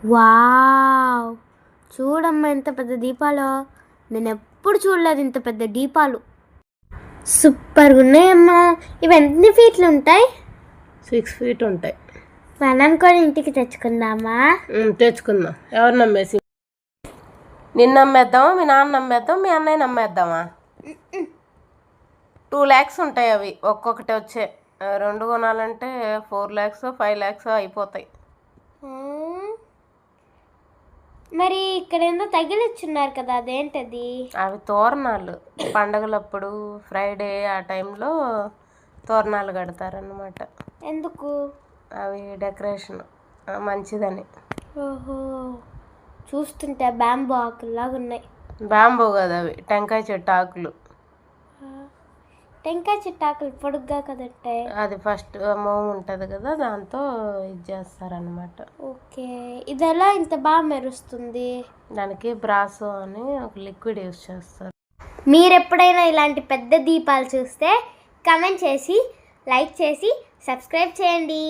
Wow, చూడమ్మా ఎంత పెద్ద దీపాలో. నేను ఎప్పుడు చూడలేదు ఇంత పెద్ద దీపాలు. సూపర్గా ఉన్నాయమ్మా. ఇవి ఎన్ని ఫీట్లు ఉంటాయి? 6 feet ఉంటాయి. మనం కూడా ఇంటికి తెచ్చుకుందామా? తెచ్చుకుందాం. ఎవరు నమ్మేసి? నిన్ను నమ్మేద్దామా, మీ నాన్న నమ్మేద్దాం, మీ అన్నయ్య నమ్మేద్దామా? 2 lakhs ఉంటాయి అవి ఒక్కొక్కటి వచ్చే. 2 కొనాలంటే 4 lakhs 5 lakhs అయిపోతాయి. మరి ఇక్కడ ఏందో తగిలిచ్చున్నారు కదా, అదేంటది? అవి తోరణాలు. పండగలప్పుడు ఫ్రైడే ఆ టైంలో తోరణాలు కడతారనమాట. ఎందుకు? అవి డెకరేషన్ మంచిదని. ఓహో, చూస్తుంటే బ్యాంబూ ఆకుల్లాగా ఉన్నాయి. బ్యాంబూ కదా, అవి టెంకాయ చెట్టు ఆకులు. టెంకాయ చెట్టు ఆకులు పొడుగ్గా కదంటాయి. అది ఫస్ట్ మోము ఉంటుంది కదా, దాంతో ఇది చేస్తారనమాట. ఓకే, ఇది ఎలా ఇంత బాగా మెరుస్తుంది? దానికి బ్రాసో అని ఒక లిక్విడ్ యూస్ చేస్తారు. మీరు ఎప్పుడైనా ఇలాంటి పెద్ద దీపాలు చూస్తే కమెంట్ చేసి, లైక్ చేసి, సబ్స్క్రైబ్ చేయండి.